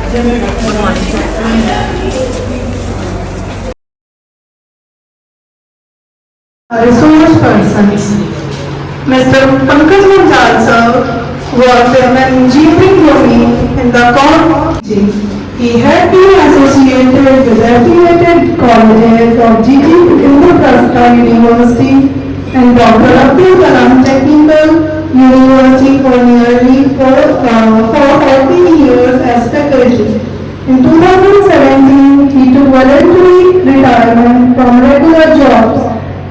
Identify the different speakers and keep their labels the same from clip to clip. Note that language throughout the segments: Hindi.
Speaker 1: Resource persons. Mr. Pankaj Manjal sir worked in the engineering domain in the college. He had been associated with affiliated colleges of G.G. Indraprastha University and Dr. Abdul Kalam Technical University for nearly 40 years as faculty. In 2017, he took voluntary retirement from regular jobs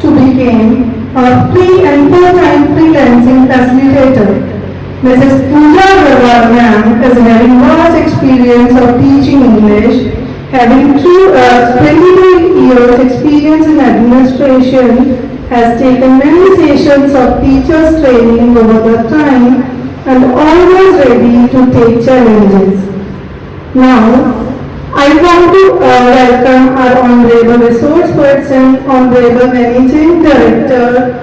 Speaker 1: to become a free and full-time freelancing facilitator. Mrs. Pooja Agarwal ma'am is having vast experience of teaching English, having 22 years experience in administration, has taken many sessions of teachers training over the time and always ready to take challenges. Now, I want to welcome our Honorable Resource Person, Honorable Managing Director,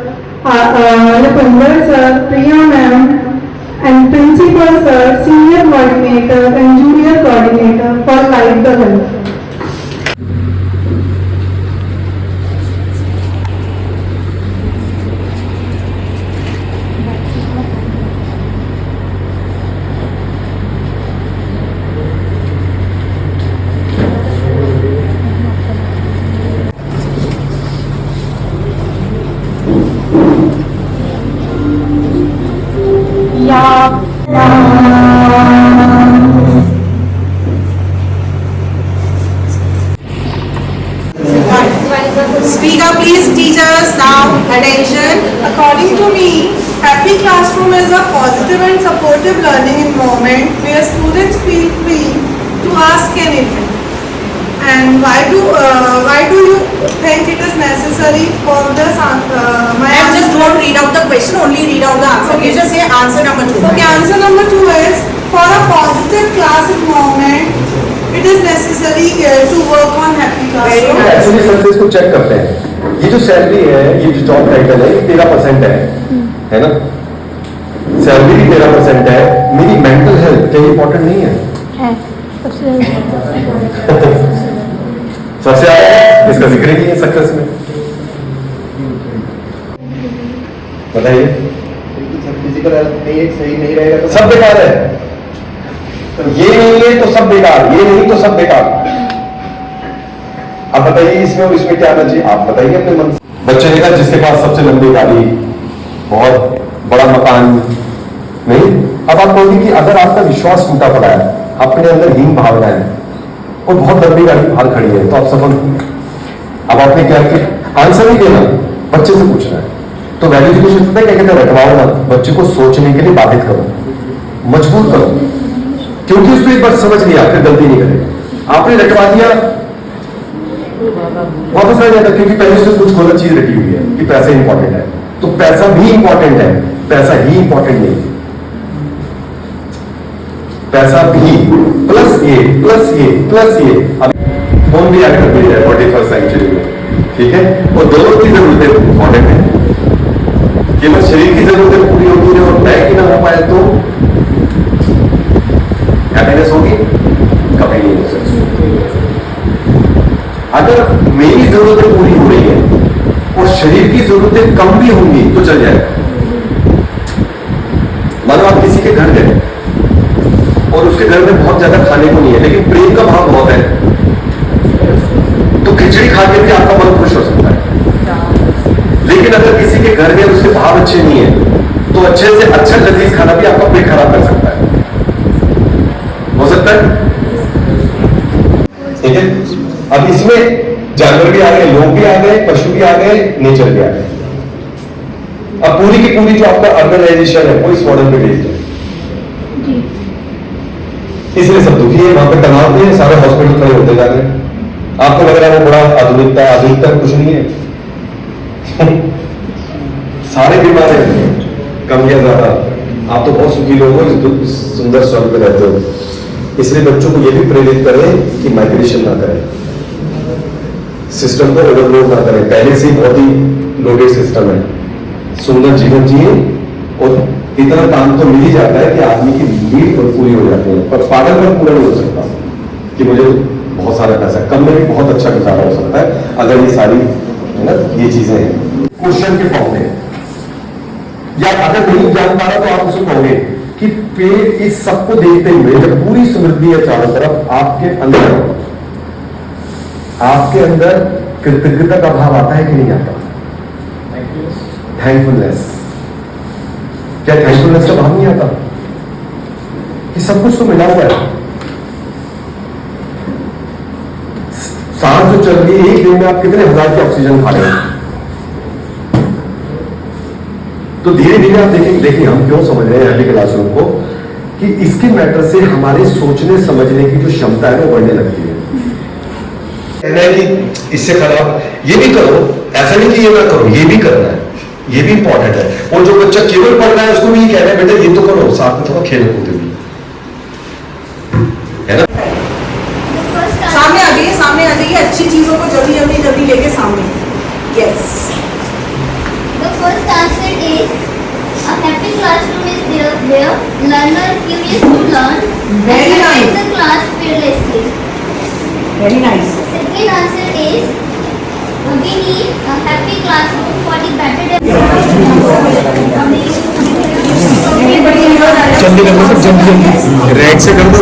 Speaker 1: Lapandar Sir, Priya Ma'am, and Principal Sir, Senior Coordinator and Junior Coordinator for Live the Health.
Speaker 2: Speak up please teachers, now attention.
Speaker 1: According to me, happy classroom is a positive and supportive learning environment where students feel free to ask anything. And why do you think it is necessary for this?
Speaker 2: Ma'am, just don't read out the question, only read out the answer. Okay. You just say answer number 2.
Speaker 1: Okay, answer number 2 is for a positive class environment, it is necessary to work on happy classroom.
Speaker 3: Actually success को चेक करते हैं. ये जो सैलरी है, ये जो जॉब टाइटल है, ये 13% है ना? सैलरी भी 13% है. मेरी मेंटल हेल्थ क्या इम्पोर्टेंट नहीं है? सबसे आगे इसका जिक्र ही है सक्सेस में. बताइए.
Speaker 4: फिजिकल हेल्थ नहीं है, सही नहीं रहेगा तो
Speaker 3: सब बेकार है. ये नहीं है तो सब बेकार, ये नहीं तो सब बेकार. आप बताइए इसमें और इसमें क्या आना चाहिए? आप बताइए अपने मन से. बच्चे ने कहा जिसके पास सबसे लंबी गाड़ी, बहुत बड़ा मकान नहीं. अब आप कहोगे कि अगर आपका विश्वास टूटा पड़ा है, अपने अंदर हीन भावना है और बहुत लंबी गाड़ी बाहर खड़ी है, तो आप सफल. अब आपने क्या किया? आंसर नहीं देना, बच्चे से पूछना है. तो वैल्यू एजुकेशन क्या कहते हैं? रटवाओ मत, बच्चे को सोचने के लिए बाधित करो, मजबूर करो, क्योंकि उसको एक बार समझ लिया फिर गलती नहीं करेगा. आपने रटवा दिया, वापस आ जाएगा, क्योंकि पहले से कुछ गलत चीज रटी हुई है कि पैसा इंपॉर्टेंट है. तो पैसा भी इंपॉर्टेंट है, पैसा ही इंपॉर्टेंट नहीं. पैसा भी प्लस ये प्लस ये प्लस ये. अब फोन भी ऐड कर दिया जाए 41st सेंचुरी में, ठीक है. और दोनों की जरूरतें इंपॉर्टेंट है. केवल शरीर की जरूरतें पूरी होती है और बैग की ना हो पाए तो हैप्पीनेस होगी? कभी नहीं हो सकती. अगर मेरी जरूरतें पूरी हो रही है और शरीर की जरूरतें कम भी होंगी तो चल जाएगा. मानो आप किसी के घर गए और उसके घर में बहुत ज्यादा खाने को नहीं है, लेकिन प्रेम का भाव बहुत है, तो खिचड़ी खा के भी आपका मन खुश हो सकता है. लेकिन अगर किसी के घर में उसके भाव अच्छे नहीं है, तो अच्छे से अच्छा लजीज खाना भी आपका पेट खराब कर सकता है. हो सकता है, ठीक है. अब इसमें जानवर भी आ गए, लोग भी आ गए, पशु भी आ गए, नेचर भी आ गए. अब पूरी की पूरी जो आपका ऑर्गेनाइजेशन है वो इस मॉडल पे बेस्ड है. इसलिए सब दुखी है, वहां पे तनाव भी है, सारे हॉस्पिटल खड़े होते जा रहे हैं. आपको लग रहा है वो बड़ा आधुनिकता कुछ नहीं है. सारे बीमार हैं, कम या ज्यादा. आप तो बहुत सुखी लोग हो, इस सुंदर स्वर्ग पे रहते हो. इसलिए बच्चों को यह भी प्रेरित करें कि माइग्रेशन ना करें, सिस्टम को ओवरलोड ना करें. पहले से बहुत ही लोडेड सिस्टम है. सुंदर जीवन जिए और इतना काम तो मिल ही जाता है कि आदमी की नीड पूरी हो जाती है, पर पागलपन पूरा नहीं हो सकता. कि मुझे बहुत सारा पैसा, कम में भी बहुत अच्छा गुजारा हो सकता है अगर ये सारी है ना ये चीजें हैं क्वेश्चन के फॉर्म में, या अगर नहीं जान पा रहा तो आप उसको कहोगे कि पेट इस सबको देखते हुए जब पूरी समृद्धि है चारों तरफ, आपके अंदर कृतज्ञता का भाव आता है कि नहीं आता? थैंकफुलनेस, क्या थैंकफुलनेस का भाव नहीं आता कि सब कुछ तो मिला हुआ है? सांस जो चल रही है, एक दिन में आप कितने हजार के ऑक्सीजन खा रहे हैं? तो धीरे धीरे आप देखिए हम क्यों समझ रहे हैं हैप्पी क्लासरूम को, कि इसके मैटर से हमारे सोचने समझने की जो क्षमता है वो बढ़ने लगती है। कहना है कि इससे खराब ये भी करो, ऐसा नहीं कि ये ना करो, ये भी करना है, ये भी इंपॉर्टेंट है। और जो बच्चा केवल पढ़ रहा है उसको भी ये कह रहा है बेटा ये तो करो, साथ में थोड़ा खेल कूद भी है ना।
Speaker 2: सामने आ जाइए, अच्छी चीजों को जल्दी लेके सामने। Yes,
Speaker 5: The first answer is a happy classroom is there where learner curious to learn
Speaker 2: Very
Speaker 5: and
Speaker 2: nice.
Speaker 5: attend the class fearlessly.
Speaker 2: Very nice.
Speaker 5: Second answer is we need a happy classroom for the better
Speaker 6: जल्दी कर दो सर, जल्दी रेड से कर दो।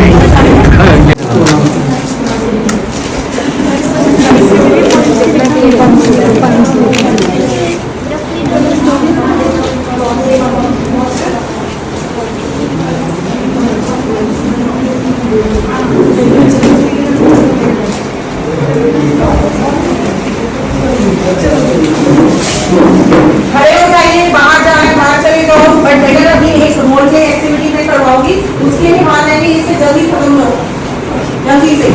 Speaker 2: खड़े हो जाइए, बाहर जाए बाहर चले जाओ, बट बेटर अभी एक रोल प्ले एक्टिविटी में करवाऊंगी, उसके लिए मान लेंगे इसे जल्दी खत्म हो, जल्दी से।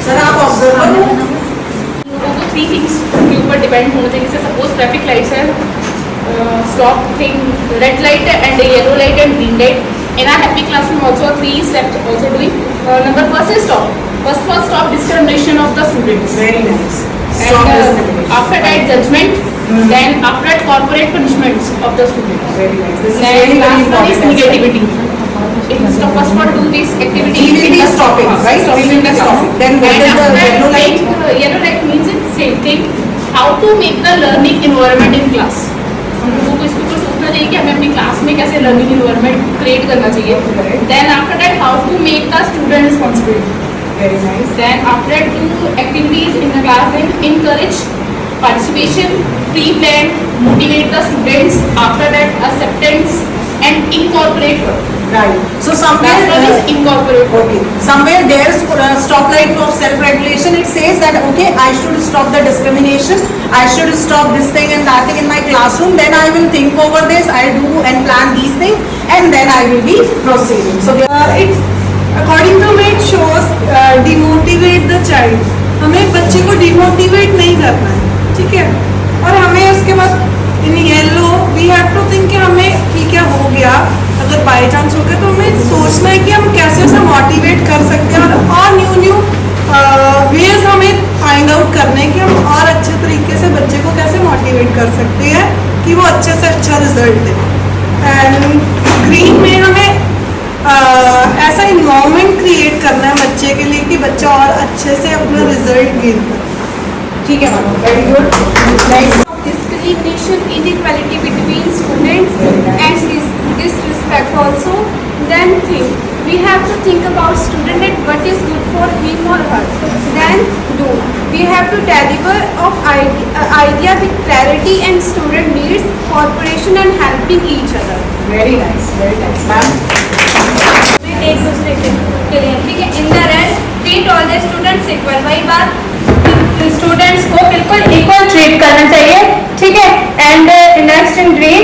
Speaker 2: सर आप ऑब्जर्वर हो?
Speaker 7: तो 3 थिंग्स के ऊपर डिपेंड होना चाहिए। जैसे सपोज ट्रैफिक लाइट्स है, stop thing, red light and yellow light and green light. In our happy classroom also 3 steps also doing. Number first is stop. First of all, stop discrimination of the students.
Speaker 2: Very nice.
Speaker 7: And after that judgment, then after that corporate punishments of the students.
Speaker 2: Very nice. This is
Speaker 7: Then
Speaker 2: very
Speaker 7: last one is
Speaker 2: important.
Speaker 7: negativity. If first of all do this activity,
Speaker 2: We will be stopping, right?
Speaker 7: Stopping
Speaker 2: We will be
Speaker 7: the
Speaker 2: stopping.
Speaker 7: class.
Speaker 2: Then what
Speaker 7: And
Speaker 2: is the
Speaker 7: after that,
Speaker 2: yellow light?
Speaker 7: Yellow light means it's same thing. How to make the learning environment in class. हम लोगों को इसके ऊपर सोचना चाहिए कि हमें अपनी क्लास में कैसे लर्निंग इन्वायरमेंट क्रिएट करना चाहिए. Then after that how to make the student responsible.
Speaker 2: Very nice.
Speaker 7: Then after that do activities in the class, then encourage participation, pre-plan, motivate the students. After that acceptance and incorporate.
Speaker 2: Right. So somewhere
Speaker 7: Last one is incorporate.
Speaker 2: okay. Somewhere there's stoplight of self-regulation. It says that okay, I should stop the discrimination. I should stop this thing and that thing in my classroom. Then I will think over this. I'll do and plan these things, and then I will be proceeding. So
Speaker 1: According to me, it shows demotivate the child. हमें बच्चे को डिमोटिवेट नहीं करना है, ठीक है? और हमें उसके बाद in yellow we have to think कि हमें ठीक है हो गया, अगर बाई चांस हो गया तो हमें सोचना है कि हम कैसे उसे मोटिवेट कर सकते हैं और न्यू वेज हमें फाइंड आउट करने हैं कि हम और अच्छे तरीके से बच्चे को कैसे मोटिवेट कर सकते हैं कि वो अच्छे से अच्छा रिजल्ट दे. एंड ग्रीन में हमें ऐसा इन्वायरमेंट क्रिएट करना है बच्चे के लिए कि बच्चा और अच्छे से अपना रिजल्ट गेन करे.
Speaker 2: ठीक है madam, very good. Next.
Speaker 8: Discrimination, inequality between students and disrespect also. Then we have to think about student and what is good for him or her. Then we have to deliver of idea with clarity and student needs, cooperation and helping each other.
Speaker 2: Very nice, very nice. Ma'am.
Speaker 8: एक दूसरे के लिए ठीक है. In the end treat all the students equal. वही बात, स्टूडेंट्स को बिल्कुल इक्वल ट्रीट करना चाहिए, ठीक है. And next in green,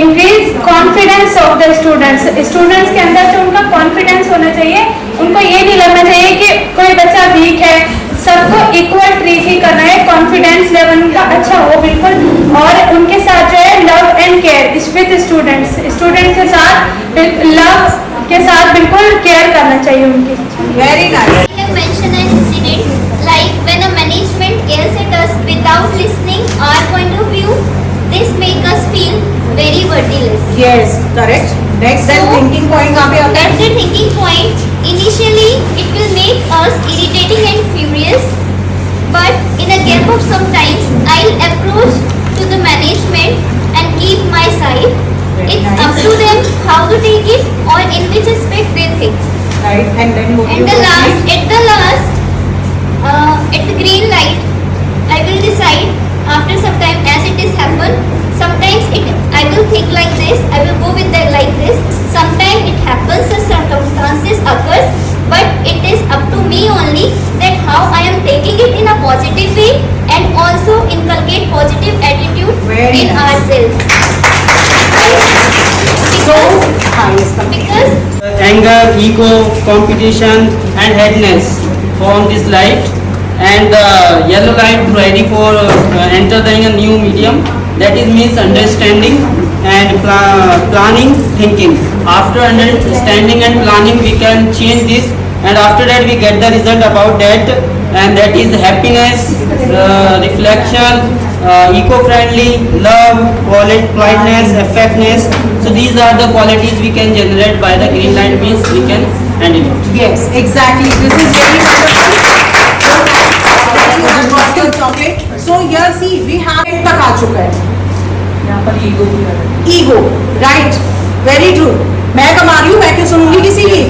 Speaker 8: increase confidence of the students. Students के अंदर जो उनका कॉन्फिडेंस होना चाहिए, उनको ये नहीं लगना चाहिए कि कोई बच्चा वीक है, सबको इक्वल ट्रीट ही करना है. कॉन्फिडेंस लेवल उनका अच्छा हो बिल्कुल, और उनके साथ जो है love and care with students. Students के साथ लव के साथ बिल्कुल केयर करना चाहिए उनकी.
Speaker 2: Very nice.
Speaker 5: I can mention an incident like when a management yells at us without make us feel very worthless.
Speaker 2: Yes, correct. Next, then
Speaker 5: So,
Speaker 2: thinking point कहाँ पे आता
Speaker 5: At
Speaker 2: है?
Speaker 5: the thinking point, initially it will make us irritating and furious, but in a gap of some time, I'll approach to the management and keep my side. It's up to them how to take it or in which aspect they think.
Speaker 2: Right, and then what
Speaker 5: And
Speaker 2: you proceed?
Speaker 5: at the green light, I will decide after some time as it is happen. Sometimes I will think like this, I will go with that like this. Sometimes it happens, the circumstances occurs, but it is up to me only that how I am taking it in a positive way and also inculcate positive attitude
Speaker 2: Very
Speaker 5: in
Speaker 2: nice.
Speaker 5: ourselves.
Speaker 2: So,
Speaker 5: Because,
Speaker 2: हाँ, yes, come.
Speaker 5: because
Speaker 9: anger, ego, competition and headness form this light, and the yellow light ready for entering a new medium, that is misunderstanding and planning thinking. After understanding and planning we can change this, and after that we get the result about that, and that is happiness, reflection, eco-friendly, love, politeness, effectiveness. So these are the qualities we can generate by the green light, means we can handle it.
Speaker 2: Yes, exactly. This is very wonderful. You have got your chocolate. So here see, we have it तक आ चुका है. यहाँ पर ego भी है. Ego, right? Very true. मैं कमा रही हूँ, मैं क्यों सुनूंगी किसी की?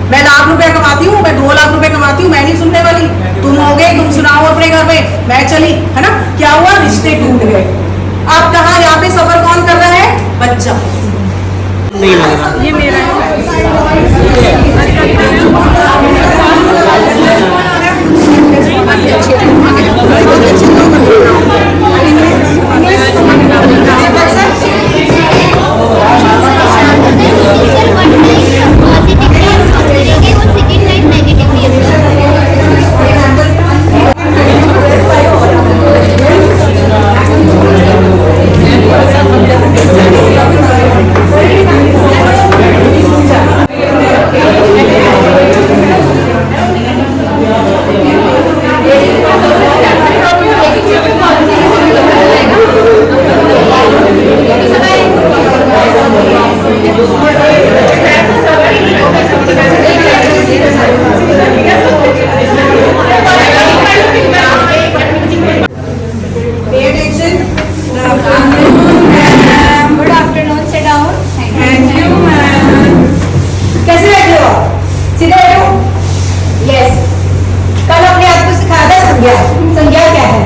Speaker 2: मैं लाख रुपए कमाती हूँ, मैं 2 लाख रुपए कमाती हूँ, मैं नहीं सुनने वाली. तुम हो गए, तुम सुनाओ अपने घर में, मैं चली, है ना? क्या हुआ? रिश्ते टूट गए. अब कहाँ यहाँ पे सफर कौन कर रहा है? बच्चा.
Speaker 9: नहीं लग रहा
Speaker 8: ये मेरा
Speaker 2: Pay attention.
Speaker 8: Good afternoon, sit down.
Speaker 2: Thank you, ma'am. कैसे बैठे हो? सीधे बैठो. Yes. कल अपने आप को सिखाया था संज्ञा. संज्ञा क्या है?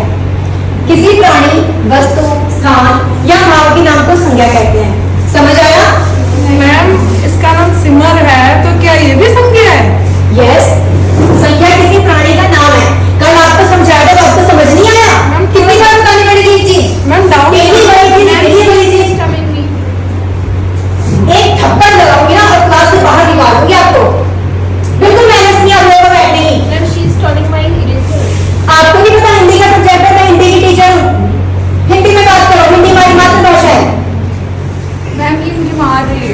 Speaker 2: किसी प्राणी, वस्तु, स्थान या भाव के नाम को संज्ञा कहते हैं. समझ आया?
Speaker 1: मैम इसका नाम सिमर है तो क्या ये भी संज्ञा है?
Speaker 2: Yes. संज्ञा किसी प्राणी का नाम है. कल आपको समझाया था तो आपको समझ नहीं आया? कितनी बार बतानी पड़ेगी ये चीज?
Speaker 1: मैम डाउन
Speaker 2: पहली वाली चीज, पहली वाली चीज. एक थप्पड़ लगाऊंगी ना और क्लास से बाहर निकालूंगी आपको. बिल्कुल मैनेज नहीं, आप लोगों को बैठने की.
Speaker 8: Ma'am she is taking my eraser.
Speaker 2: आपको नहीं पता हिंदी का सब्जेक्ट है, मैं हिंदी की टीचर हूँ. हिंदी में बात करो, हिंदी हमारी मातृभाषा है.
Speaker 8: मैम ये मुझे मार रही है.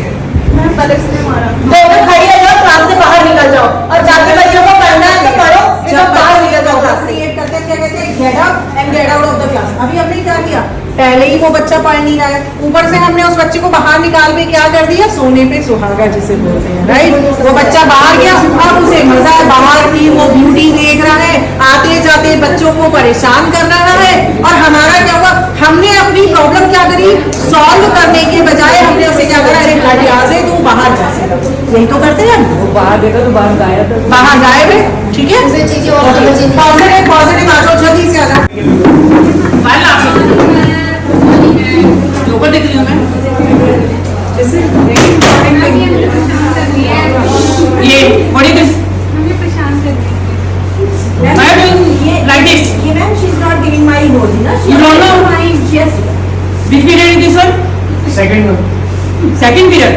Speaker 8: मैम पलक से मारा.
Speaker 2: दोनों खड़ी हो जाओ, क्लास से बाहर निकल जाओ और जाके बच्चों को पढ़ना है तो पढ़ो, नहीं तो बाहर निकल जाओ क्लास से. करते हैं क्या कहते हैं? Get up and get out of the class. अभी हमने क्या किया? पहले ही वो बच्चा पढ़ नहीं रहा है, ऊपर से हमने उस बच्चे को बाहर निकाल के क्या कर दिया? सोने पे सुहागा जिसे बोलते हैं, राइट? वो बच्चा बाहर गया, अब उसे मजा है बाहर की, वो ब्यूटी देख रहा है, आते जाते बच्चों को परेशान कर रहा है. और हमारा क्या हुआ? हमने अपनी प्रॉब्लम क्या करी? सॉल्व करने के बजाय हमने उसे क्या करा? अरे हट यहाँ से, तू बाहर जा से. यही तो करते हैं हम.
Speaker 1: बाहर देखा तो बाहर गायब है.
Speaker 2: बाहर गायब है, ठीक है? पॉजिटिव पॉजिटिव आ जाओ, जल्दी से आ जाओ. लोगों देख लिया मैं. जैसे very important thing.
Speaker 9: ये what is this?
Speaker 8: मुझे परेशान कर रही है.
Speaker 9: Why are you doing like this?
Speaker 2: ये ma'am, she is not giving my emoji ना.
Speaker 9: You don't know?
Speaker 2: Yes.
Speaker 9: Which period is this one?
Speaker 6: Second में
Speaker 9: Second period.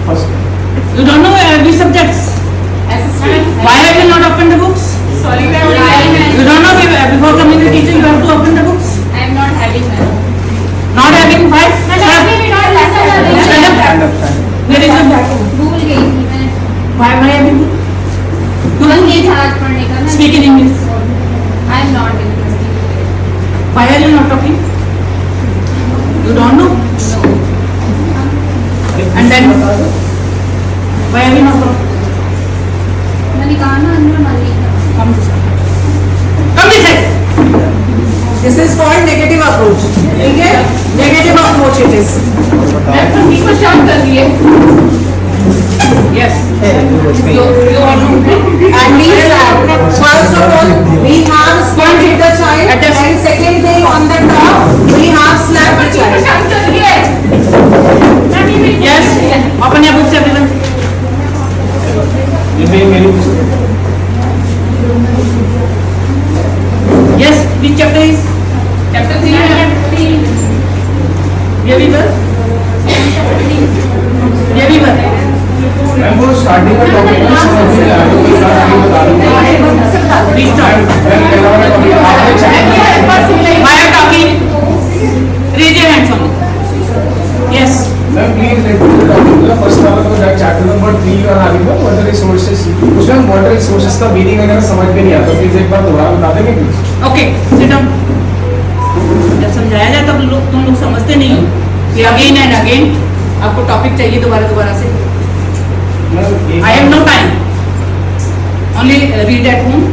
Speaker 6: First
Speaker 9: You don't know which subjects? Why have you not opened the books?
Speaker 7: Sorry,
Speaker 9: You don't know before coming to teacher you have to open the books.
Speaker 7: I am not having that.
Speaker 9: Not having why? Stand up. Where is your bag?
Speaker 7: भूल गई थी मैं.
Speaker 9: Why am I having?
Speaker 7: मन नहीं था आज पढ़ने का ना.
Speaker 9: Speak in English.
Speaker 7: I am not interested.
Speaker 9: Why are you not talking?
Speaker 2: You don't know? And then, why are you not come? Come this side. Come this side. This is called negative approach. ठीक है? Negative approach it is.
Speaker 7: Ma'am तो ठीक को शांत कर दिए.
Speaker 2: Yes.
Speaker 7: You want to?
Speaker 2: And we have, first of all, we have spanked the child, and second thing on the top, we have slapped the
Speaker 7: ठीक को
Speaker 2: child.
Speaker 7: शांत कर दिए.
Speaker 2: Yes. Open your books, everyone. Yes. Which chapter is?
Speaker 7: Chapter 3.
Speaker 2: Very well. Very well.
Speaker 4: Ma'am वो स्टार्टिंग में टॉपिक नहीं समझ में आया तो इस बार आगे बता दूंगा।
Speaker 2: Please start. Why are you talking? Raise your hands only. Yes.
Speaker 4: Ma'am please let me topic first वाला तो चैप्टर नंबर 3 और आगे में वाटर रिसोर्सेज उसमें वाटर रिसोर्सेज का मीनिंग वगैरह समझ में नहीं आता प्लीज एक बार दोबारा बता देंगे प्लीज।
Speaker 2: Okay. Sit down. जब समझाया जाए तब तुम लोग समझते नहीं हो कि अगेन एंड अगेन आपको टॉपिक चाहिए दोबारा से. I have no time. Only read at home.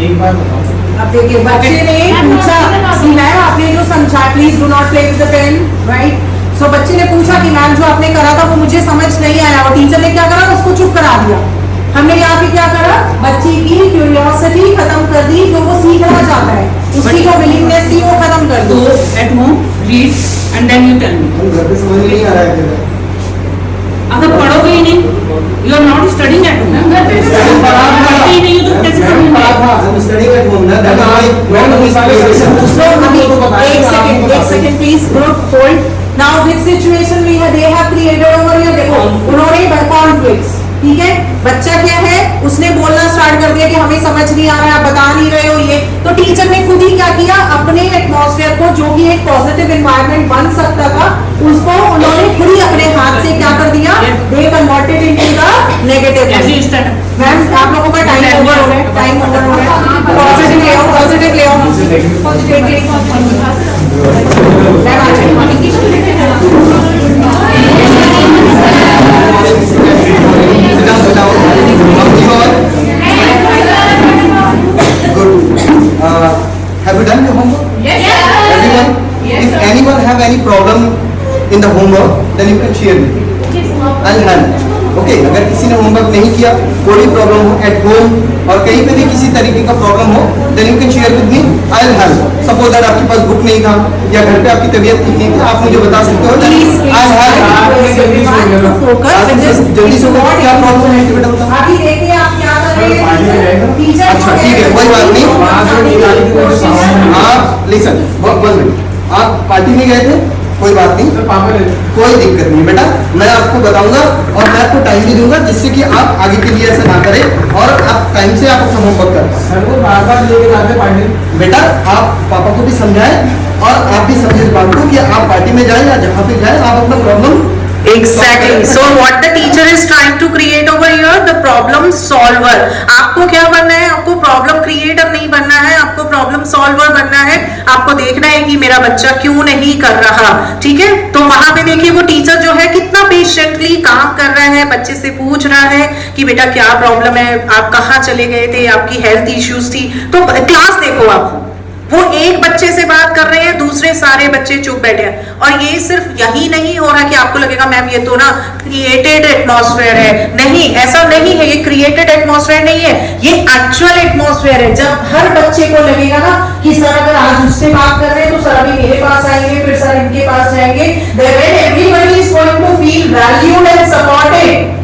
Speaker 4: एक बार बताओ।
Speaker 2: अब देखिए बच्चे ने पूछा कि मैम आपने जो समझा please do not play with the pen right. So बच्चे ने पूछा कि मैम जो आपने करा था वो मुझे समझ नहीं आया और टीचर ने क्या करा उसको चुप करा दिया. हमने यहाँ पे क्या करा बच्चे की क्यूरियोसिटी खत्म कर दी जो वो सीखना चाहता है उसकी जो विलिंगनेस थी वो खत्म कर दो. At home read and then you tell me.
Speaker 4: घर पे समझ नहीं आ रहा है
Speaker 2: अगर पढ़ोगे ही नहीं you are not studying at home. पढ़ते ही नहीं हो तो कैसे समझोगे.
Speaker 4: स्टडिंग एट होम ना दैट
Speaker 2: एक second please hold. Now this situation we have they have created over here. देखो उन्होंने कॉन्फ्लिक्ट्स ठीक है. बच्चा क्या है उसने बोलना स्टार्ट कर दिया कि हमें समझ नहीं आ रहा है आप बता नहीं रहे हो ये. तो टीचर ने खुद ही क्या किया अपने एटमॉस्फेयर को जो कि एक पॉजिटिव एनवायरनमेंट बन सकता था उसको उन्होंने खुद ही अपने हाथ से क्या कर दिया they converted into the negative. Ma'am आप लोगों का टाइम ओवर हो रहा है. पॉजिटिव ले आओ पॉजिटिव ले आओ. मैम आ जाइए.
Speaker 4: Have you done your homework?
Speaker 7: Yes.
Speaker 4: Everyone? If anyone have any problem in the homework, then you can share with me. I'll help. Okay? अगर किसी ने homework नहीं किया, कोई भी problem हो at home और कहीं पे भी किसी तरीके का problem हो, then you can share with me. I'll help. Suppose that आपके पास book नहीं था या घर पे आपकी तबीयत ठीक नहीं थी, आप मुझे बता सकते हो. I'll help. जल्दी से क्या problem है बेटा बताओ.
Speaker 2: अभी देखिए आप क्या कर रहे हैं. टीचर
Speaker 4: अच्छा ठीक है कोई बात नहीं. आप लिसन 1 मिनट आप पार्टी में गए थे कोई बात नहीं कोई दिक्कत नहीं बेटा मैं आपको बताऊंगा और मैं आपको टाइम भी दूंगा जिससे कि आप आगे के लिए ऐसा ना करें और आप टाइम से आप अपना होमवर्क करें. सर वो बार-बार लेके जाते पार्टी. बेटा आप पापा को भी समझाएं और आप भी समझे बात को कि आप पार्टी में जाए या जहाँ पे जाए आप अपना problem.
Speaker 2: Exactly. So what the teacher is trying to create over here, the problem solver. आपको क्या बनना है आपको प्रॉब्लम क्रिएटर नहीं बनना है आपको प्रॉब्लम सॉल्वर बनना है. आपको देखना है कि मेरा बच्चा क्यों नहीं कर रहा. ठीक है तो वहां पे देखिए वो टीचर जो है कितना पेशेंटली काम कर रहा है बच्चे से पूछ रहा है कि बेटा क्या प्रॉब्लम है आप कहाँ चले गए थे आपकी हेल्थ इश्यूज थी. तो क्लास देखो आप वो एक बच्चे से बात कर रहे हैं दूसरे सारे बच्चे चुप बैठे हैं. और ये सिर्फ यही नहीं हो रहा कि आपको लगेगा मैम ये तो ना क्रिएटेड एटमॉस्फेयर है. नहीं ऐसा नहीं है ये क्रिएटेड एटमॉस्फेयर नहीं है ये एक्चुअल एटमॉस्फेयर है. जब हर बच्चे को लगेगा ना कि सर अगर आज उससे बात कर रहे हैं तो सर अभी मेरे पास आएंगे फिर सर इनके पास जाएंगे. Everybody is going to feel valued and supported.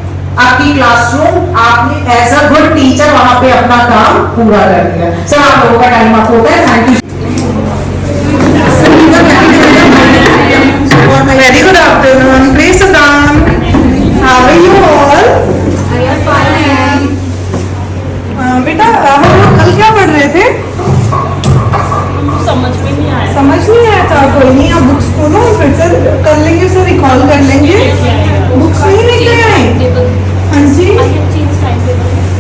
Speaker 2: आपकी क्लासरूम आपने एज अ गुड टीचर वहां पे अपना काम पूरा कर दिया. सर आप लोगों का टाइम अप होता है. Thank you. Very good afternoon. Please sit down. How are you all. बेटा हम लोग कल क्या पढ़ रहे थे समझ नहीं आया था. कोई नहीं आप बुक्स खोलो फिर से कर लेंगे सर रिकॉल कर लेंगे. बुक्स नहीं लेके आए. हाँ जी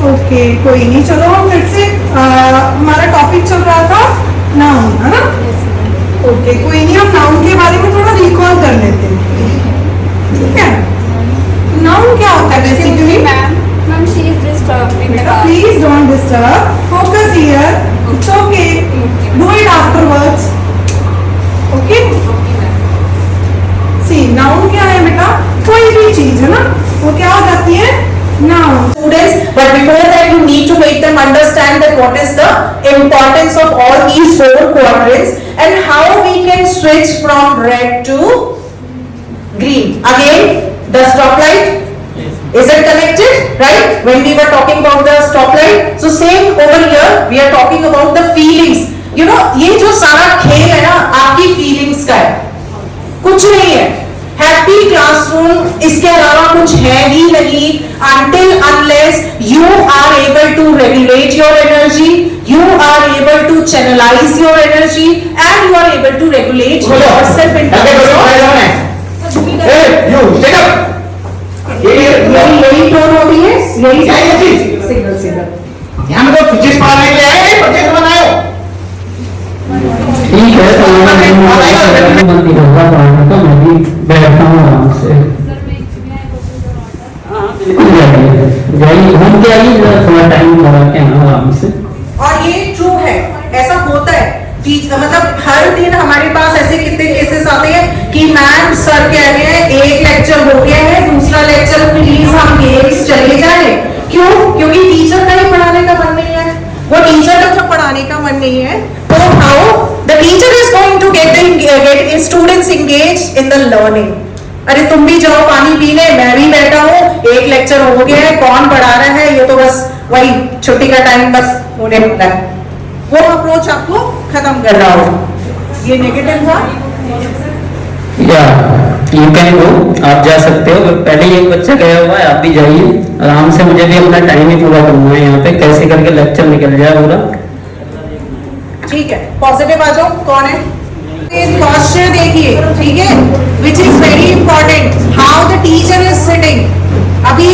Speaker 2: ओके कोई नहीं. चलो हम फिर से हमारा टॉपिक चल रहा था नाउन है ना.
Speaker 1: ओके, कोई नहीं, हम नाउन के बारे में थोड़ा रिकॉल कर लेते हैं, ठीक है? नाउन क्या होता है basically?
Speaker 8: Ma'am, she is disturbing
Speaker 1: बेटा please don't disturb, focus here, it's okay, do it afterwards, okay? See noun क्या है बेटा? कोई भी चीज है ना, वो क्या हो जाती है? Noun.
Speaker 2: Students, but before that you need to make them understand that what is the importance of all these 4 quadrants and how we can switch from red to green. Again, the stoplight, is it connected? Right? When we were talking about the stoplight, so same over here we are talking about the feelings. You know, ये जो सारा खेल है ना आपकी feelings का है, कुछ नहीं है. हैप्पी क्लासरूम इसके अलावा कुछ है ही नहीं. until unless you are able to regulate your energy, you are able to channelize your energy and you are able to regulate yourself in terms of यही टोन होती है, यही सिग्नल सिग्नल
Speaker 6: यहाँ में तो फिजिक्स पढ़ाने के लिए आए, प्रोजेक्ट बनाओ।
Speaker 9: ठीक है, तो मैं बंद नहीं करता पढ़ाना, तो मैं भी बैठता हूँ आराम से। हाँ बिल्कुल जाइए, घूम के आइए, थोड़ा टाइम लगा के आना आराम से।
Speaker 2: और ये ट्रू है, ऐसा होता है। मतलब हर दिन हमारे पास ऐसे कितने केसेस आते हैं कि मैम सर कह रहे हैं एक लेक्चर हो गया है, दूसरा लेक्चर प्लीज हम गेम्स चले जाए। क्यों? क्योंकि टीचर का ही पढ़ाने का मन नहीं है, वो टीचर का जब पढ़ाने का मन नहीं है तो how the teacher is going to get students engage in the learning. अरे तुम भी जाओ पानी पीने, मैं भी बैठा हूँ, एक लेक्चर हो गया है, कौन पढ़ा रहा है, ये तो बस वही छुट्टी का टाइम बस होने वाला है। वो अप्रोच आपको खत्म कर रहा हो। ये नेगेटिव था।
Speaker 9: या यू कैन गो, आप जा सकते हो। पहले ही एक बच्चा गया हुआ है, आप भी जाइए आराम से। मुझे भी अपना टाइम ही पूरा करना है यहाँ पे, कैसे करके लेक्चर निकल जाए पूरा।
Speaker 2: ठीक है, पॉजिटिव आ जाओ। कौन है? पोस्चर देखिए, ठीक है, which is very important, how the teacher is sitting. अभी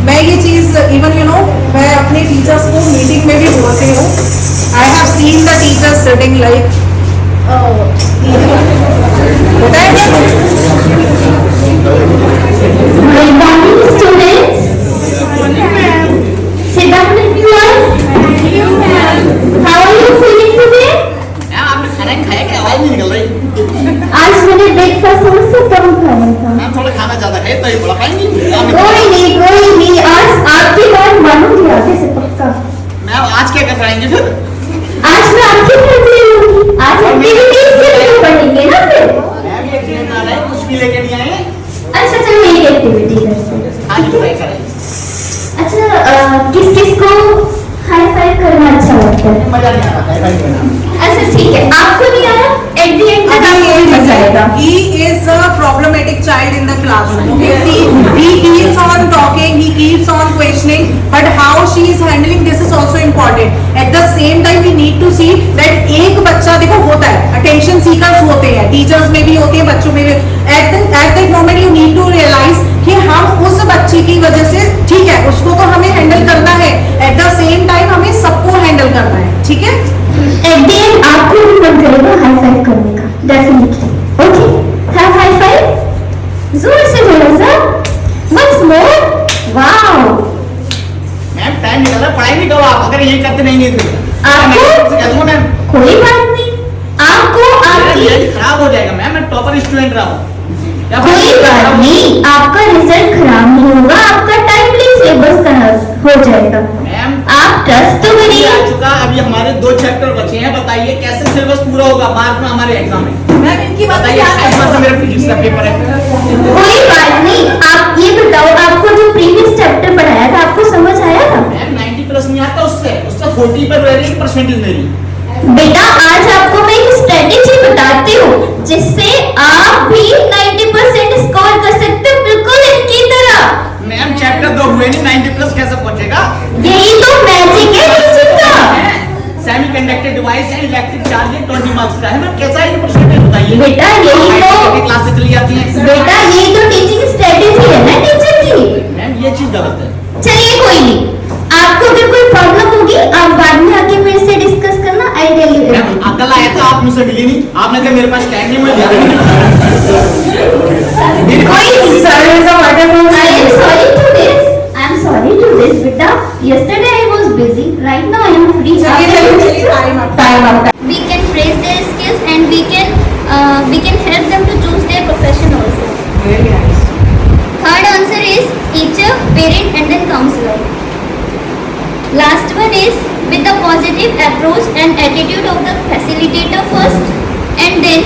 Speaker 2: मैं ये चीज इवन यू नो मैं अपने टीचर्स को मीटिंग में भी बोलती हूँ। I have seen the teachers sitting like होता है।
Speaker 5: Good morning, students. Sit down, everyone. How are you feeling today?
Speaker 6: आपने खाना खाया क्या? आवाज नहीं निकल रही।
Speaker 5: आज मैंने ब्रेकफास्ट सबसे कम खाया था।
Speaker 6: मैम थोड़ा खाना ज्यादा खाए तो ये बड़ा खाएंगी।
Speaker 5: कोई नहीं, आज आपकी बात मानूंगी आगे से पक्का।
Speaker 6: मैम आज क्या कर पाएंगे फिर?
Speaker 5: आज मैं आपकी फ्रेंड होंगी, आज एक्टिविटीज के लिए पढ़ेंगे ना फिर।
Speaker 6: मैम ये ट्रेन आ रहा है, कुछ भी लेके नहीं आए।
Speaker 5: अच्छा चलो एक एक्टिविटी करते हैं।
Speaker 6: आज ट्राई करें।
Speaker 5: अच्छा किस किस को हाई फाइव करना अच्छा लगता है?
Speaker 6: मजा नहीं आता है भाई करना।
Speaker 5: अच्छा ठीक है, आपको नहीं आया, एट द एंड तक आपको भी मजा आएगा।
Speaker 2: He is a problematic child in the classroom. Okay, he keeps on talking, he keeps on questioning, but how she is handling this is also important. At the same time, we need to see that एक बच्चा देखो होता है, attention seekers होते हैं, teachers में भी होते हैं, बच्चों में भी। At that moment, you need to realize कि हम उस बच्चे की वजह से ठीक है, उसको तो हमें हैंडल करना है, at the same time हमें सबको हैंडल करना है, ठीक है?
Speaker 5: एट द एंड आपको भी मन करेगा हाई फाइव करने का, definitely. Okay, have high five, जोर से थोड़ा सा, once more. Wow
Speaker 6: ma'am time निकल रहा है, पढ़ाई भी करो आप, अगर ये करते नहीं तो
Speaker 5: आपको
Speaker 6: कह दूंगा मैम।
Speaker 5: कोई बात नहीं, आपको आपकी
Speaker 6: रिजल्ट खराब हो जाएगा मैम, मैं टॉपर स्टूडेंट रहा हूँ।
Speaker 5: कोई बात नहीं, आपका रिजल्ट खराब नहीं होगा, आपका टाइमली सिलेबस हो जाएगा।
Speaker 6: मैम
Speaker 5: आप ट्रस्ट तो करिए।
Speaker 6: आ चुका, अभी हमारे 2 चैप्टर बचे हैं, बताइए कैसे सिलेबस पूरा होगा मार्च में हमारे एग्जाम में।
Speaker 2: मैम इनकी बात
Speaker 6: बताइए, इस बार से मेरा फिजिक्स का पेपर है।
Speaker 5: कोई बात नहीं, आप ये बताओ, आपको जो प्रीवियस चैप्टर पढ़ाया था आपको समझ आया था?
Speaker 6: मैम 90+ नहीं आता उससे 40 पर रह रही परसेंटेज मेरी।
Speaker 5: बेटा आज आपको मैं एक स्ट्रेटेजी बताती हूँ जिससे आप भी 90% स्कोर कर सकते हो, बिल्कुल इनकी तरह।
Speaker 6: मैम चैप्टर 2 हुए नहीं, 90+ कैसे पहुंचेगा?
Speaker 5: यही तो मैजिक है टीचिंग का।
Speaker 6: Semiconductor device and electric charge 20 marks का है मैम, कैसा है ये परसेंटेज बताइए।
Speaker 5: बेटा यही तो
Speaker 6: क्लास से चली जाती है।
Speaker 5: बेटा यही तो टीचिंग स्ट्रेटेजी है ना टीचर की।
Speaker 6: मैम ये चीज गलत है।
Speaker 5: चलिए कोई नहीं, आपको अगर कोई प्रॉब्लम होगी आप बाद में आके मेरे से डिस्कस करना, आई टेल यू
Speaker 6: मैम कल आया था, आप मुझसे मिली नहीं, आपने कहा मेरे पास टाइम नहीं, मैं
Speaker 5: I am sorry to this, beta. Yesterday I was busy. Right now I am free.
Speaker 1: Time up.
Speaker 5: We can praise their skills and we can help them to choose their profession also.
Speaker 1: Very nice.
Speaker 5: Third answer is teacher, parent and then counselor. Last one is with the positive approach and attitude of the facilitator first and then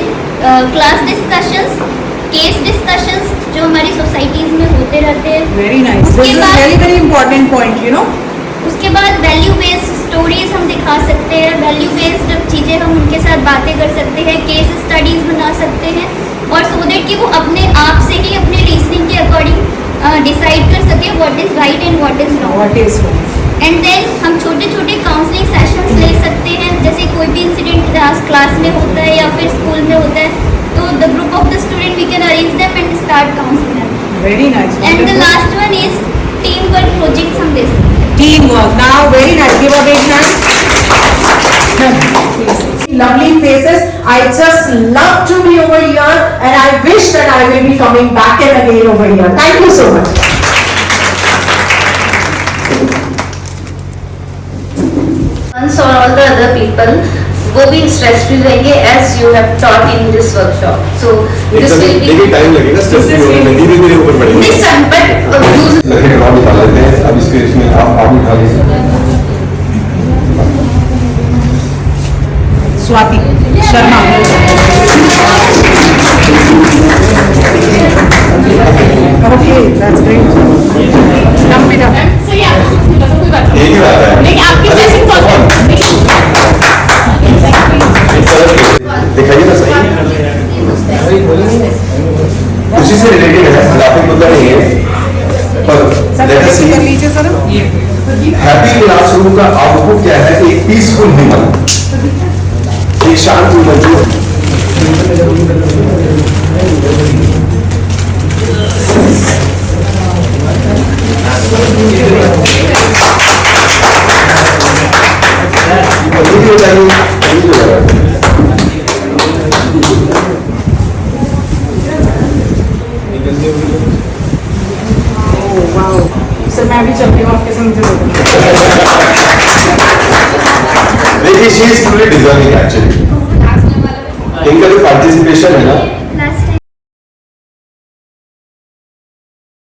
Speaker 5: class discussions, case discussions जो हमारी सोसाइटीज में होते रहते हैं.
Speaker 2: Very nice. This
Speaker 5: उसके
Speaker 2: is
Speaker 5: बाद
Speaker 2: very very important point, you know.
Speaker 5: उसके बाद वैल्यू बेस्ड स्टोरीज हम दिखा सकते हैं, वैल्यू बेस्ड चीज़ें हम उनके साथ बातें कर सकते हैं, केस स्टडीज बना सकते हैं और सो दैट कि वो अपने आप से ही अपने रीजनिंग के अकॉर्डिंग डिसाइड कर सके what is right and what is wrong.
Speaker 2: What is wrong?
Speaker 5: And then हम छोटे छोटे काउंसलिंग सेशंस ले सकते हैं, जैसे कोई भी इंसिडेंट क्लास में होता है या फिर स्कूल में होता है तो the group of the student we can arrange them and start counselling.
Speaker 2: Very nice.
Speaker 5: And the
Speaker 2: Wonderful.
Speaker 5: Last one is team work projects हम दे सकते हैं.
Speaker 2: Teamwork. Now, very nice. Give a big hand. Lovely faces. I just love to be over here and I wish that I will be coming back and again over here. Thank you so much.
Speaker 8: और all the other people वो भी स्ट्रेस फ्री रहेंगे as you have taught in this workshop. So this will be
Speaker 3: देखिए टाइम लगेगा, स्ट्रेस नहीं होगा, धीरे धीरे ऊपर बढ़ेंगे.
Speaker 8: this time, but use
Speaker 3: लकड़ी ड्रॉ निकाल लेते हैं. अब इसके इसमें आप उठा लीजिए.
Speaker 2: Swati Sharma. Okay, that's great. Come with us.
Speaker 7: So yeah, कोई बात नहीं.
Speaker 3: एक ही बात है.
Speaker 7: लेकिन आपकी
Speaker 3: अरे,
Speaker 7: session
Speaker 3: कौन? दिखाइए ना सही. उसी से रिलेटेड है, ग्राफिक मुद्दा नहीं है. पर लेट अस सी.
Speaker 2: कर लीजिए सर.
Speaker 3: हैप्पी क्लासरूम का आउटपुट क्या है? एक पीसफुल ह्यूमन, एक शांत ह्यूमन जो
Speaker 2: सर मैं भी चलती हूँ आपके संग.
Speaker 3: देखिए she is truly deserving actually. इनका जो पार्टिसिपेशन है ना